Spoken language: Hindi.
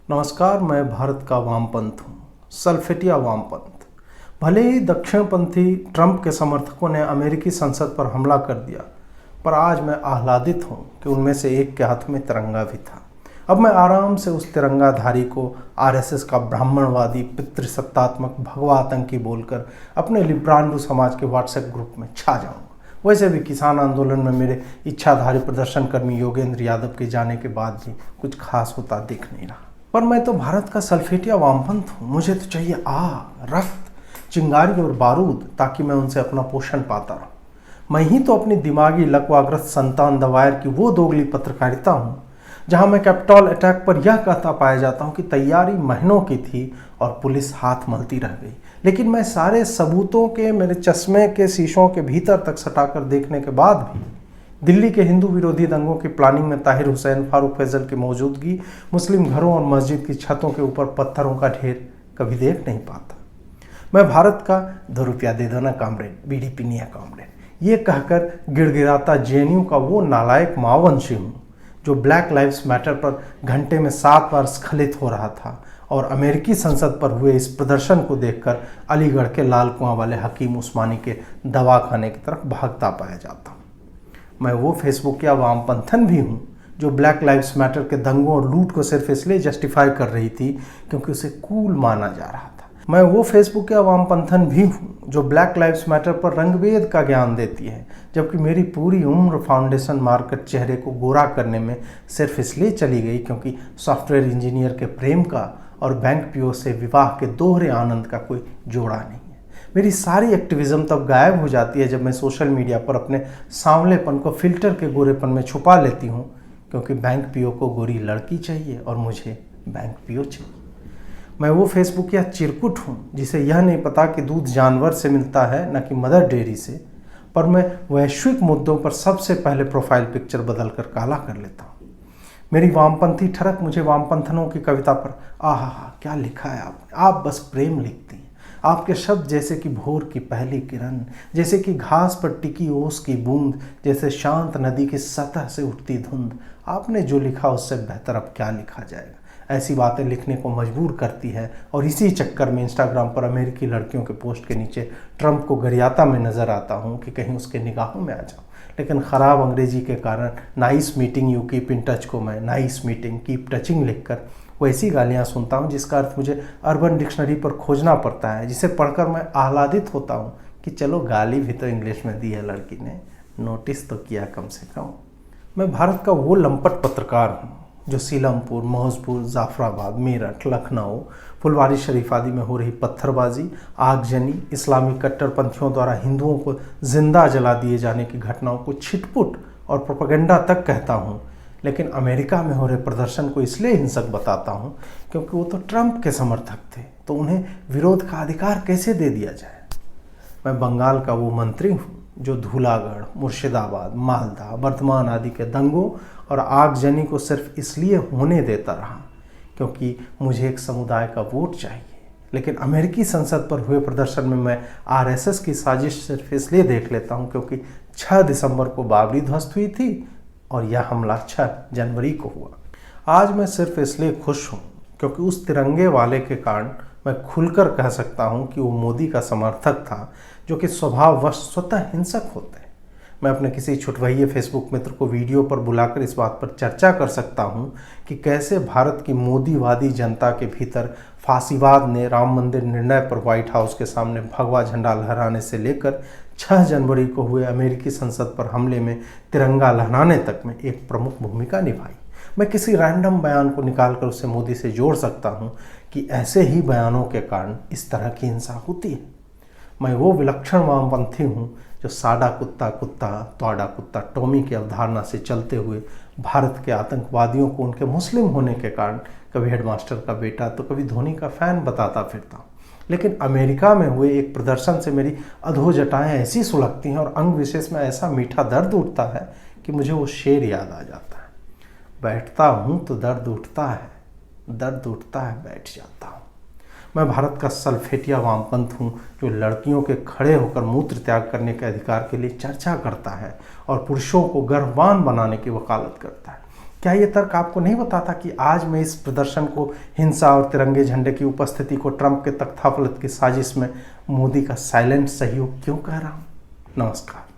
नमस्कार, मैं भारत का वामपंथ हूँ, सल्फेटिया वामपंथ। भले ही दक्षिणपंथी ट्रंप के समर्थकों ने अमेरिकी संसद पर हमला कर दिया, पर आज मैं आह्लादित हूँ कि उनमें से एक के हाथ में तिरंगा भी था। अब मैं आराम से उस तिरंगाधारी को आरएसएस का ब्राह्मणवादी, पितृसत्तात्मक, भगवा आतंकी बोलकर अपने लिब्रांडू समाज के व्हाट्सएप ग्रुप में छा जाऊँगा। वैसे भी किसान आंदोलन में मेरे इच्छाधारी प्रदर्शनकर्मी योगेंद्र यादव के जाने के बाद भी कुछ खास होता दिख नहीं रहा। पर मैं तो भारत का सल्फेटिया वामपंथ हूँ। मुझे तो चाहिए आग, रक्त, चिंगारी और बारूद, ताकि मैं उनसे अपना पोषण पाता रहूँ। मैं ही तो अपनी दिमागी लकवाग्रस्त संतान दवायर की वो दोगली पत्रकारिता हूँ जहाँ मैं कैपिटॉल अटैक पर यह कहता पाया जाता हूँ कि तैयारी महीनों की थी और पुलिस हाथ मलती रह गई, लेकिन मैं सारे सबूतों के मेरे चश्मे के शीशों के भीतर तक सटाकर देखने के बाद भी दिल्ली के हिंदू विरोधी दंगों की प्लानिंग में ताहिर हुसैन, फारूक फैजल की मौजूदगी, मुस्लिम घरों और मस्जिद की छतों के ऊपर पत्थरों का ढेर कभी देख नहीं पाता। मैं भारत का 2 रुपया दे दो ना कामरेड, बीड़ी पीनी है कामरेड, ये कहकर गिड़गिड़ाता जेएनयू का वो नालायक माओवंशी हूँ जो ब्लैक लाइव्स मैटर पर घंटे में 7 बार स्खलित हो रहा था और अमेरिकी संसद पर हुए इस प्रदर्शन को देखकर अलीगढ़ के लाल कुआं वाले हकीम उस्मानी के दवाखाने की तरफ भागता पाया जाता हूँ। मैं वो फेसबुक या वामपंथन भी हूँ जो ब्लैक लाइव्स मैटर के दंगों और लूट को सिर्फ इसलिए जस्टिफाई कर रही थी क्योंकि उसे कूल माना जा रहा था। मैं वो फेसबुक या वामपंथन भी हूँ जो ब्लैक लाइव्स मैटर पर रंगभेद का ज्ञान देती है, जबकि मेरी पूरी उम्र फाउंडेशन मार्कर चेहरे को गोरा करने में सिर्फ इसलिए चली गई क्योंकि सॉफ्टवेयर इंजीनियर के प्रेम का और बैंक पीओ से विवाह के दोहरे आनंद का कोई जोड़ा नहीं। मेरी सारी एक्टिविज्म तब गायब हो जाती है जब मैं सोशल मीडिया पर अपने सांवलेपन को फिल्टर के गोरेपन में छुपा लेती हूँ, क्योंकि बैंक पीओ को गोरी लड़की चाहिए और मुझे बैंक पीओ चाहिए। मैं वो फेसबुक या चिरकुट हूँ जिसे यह नहीं पता कि दूध जानवर से मिलता है न कि मदर डेयरी से, पर मैं वैश्विक मुद्दों पर सबसे पहले प्रोफाइल पिक्चर बदल कर काला कर लेता हूँ। मेरी वामपंथी ठरक मुझे वामपंथनों की कविता पर आहा क्या लिखा है आपने, आप बस प्रेम लिखती हैं। आपके शब्द जैसे कि भोर की पहली किरण, जैसे कि घास पर टिकी ओस की बूंद, जैसे शांत नदी की सतह से उठती धुंध। आपने जो लिखा उससे बेहतर अब क्या लिखा जाएगा। ऐसी बातें लिखने को मजबूर करती है और इसी चक्कर में इंस्टाग्राम पर अमेरिकी लड़कियों के पोस्ट के नीचे ट्रंप को गरियाता में नजर आता हूँ कि कहीं उसके निगाहों में आ जाऊँ। लेकिन ख़राब अंग्रेजी के कारण nice meeting you keep in touch को मैं नाइस मीटिंग कीप टचिंग लिखकर वैसी गालियाँ सुनता हूँ जिसका अर्थ मुझे अर्बन डिक्शनरी पर खोजना पड़ता है, जिसे पढ़कर मैं आह्लादित होता हूँ कि चलो गाली भी तो इंग्लिश में दी है लड़की ने, नोटिस तो किया कम से कम। मैं भारत का वो लंपट पत्रकार हूँ जो सीलमपुर, मौजपुर, जाफराबाद, मेरठ, लखनऊ, फुलवारी शरीफ आदि में हो रही पत्थरबाजी, आगजनी, इस्लामी कट्टरपंथियों द्वारा हिंदुओं को जिंदा जला दिए जाने की घटनाओं को छिटपुट और प्रोपेगेंडा तक कहता हूँ, लेकिन अमेरिका में हो रहे प्रदर्शन को इसलिए हिंसक बताता हूँ क्योंकि वो तो ट्रंप के समर्थक थे, तो उन्हें विरोध का अधिकार कैसे दे दिया जाए। मैं बंगाल का वो मंत्री हूँ जो धूलागढ़, मुर्शिदाबाद, मालदा, बर्धमान आदि के दंगों और आगजनी को सिर्फ इसलिए होने देता रहा क्योंकि मुझे एक समुदाय का वोट चाहिए। लेकिन अमेरिकी संसद पर हुए प्रदर्शन में मैं आरएसएस की साजिश सिर्फ इसलिए देख लेता हूँ क्योंकि 6 दिसंबर को बाबरी ध्वस्त हुई थी और यह हमला 6 जनवरी को हुआ। आज मैं सिर्फ इसलिए खुश हूँ क्योंकि उस तिरंगे वाले के कारण मैं खुलकर कह सकता हूँ कि वो मोदी का समर्थक था, जो कि स्वभाववश स्वतः हिंसक होते हैं। मैं अपने किसी छुटभइये फेसबुक मित्र को वीडियो पर बुलाकर इस बात पर चर्चा कर सकता हूँ कि कैसे भारत की मोदीवादी जनता के भीतर फासीवाद ने राम मंदिर निर्णय पर व्हाइट हाउस के सामने भगवा झंडा लहराने से लेकर 6 जनवरी को हुए अमेरिकी संसद पर हमले में तिरंगा लहराने तक में एक प्रमुख भूमिका निभाई। मैं किसी रैंडम बयान को निकालकर उसे मोदी से जोड़ सकता हूँ कि ऐसे ही बयानों के कारण इस तरह की हिंसा होती है। मैं वो विलक्षण वामपंथी हूँ जो साडा कुत्ता कुत्ता तोड़ा कुत्ता टॉमी की अवधारणा से चलते हुए भारत के आतंकवादियों को उनके मुस्लिम होने के कारण कभी हेडमास्टर का बेटा तो कभी धोनी का फैन बताता फिरता हूँ। लेकिन अमेरिका में हुए एक प्रदर्शन से मेरी अधोजटाएं ऐसी सुलगती हैं और अंग विशेष में ऐसा मीठा दर्द उठता है कि मुझे वो शेर याद आ जाता है, बैठता हूँ तो दर्द उठता है, दर्द उठता है बैठ जाता हूँ। मैं भारत का सल्फेटिया वामपंथ हूँ जो लड़कियों के खड़े होकर मूत्र त्याग करने के अधिकार के लिए चर्चा करता है और पुरुषों को गर्ववान बनाने की वकालत करता है। क्या ये तर्क आपको नहीं बताता कि आज मैं इस प्रदर्शन को, हिंसा और तिरंगे झंडे की उपस्थिति को ट्रंप के तख्तापलट की साजिश में मोदी का साइलेंट सहयोग क्यों कह रहा हूँ? नमस्कार।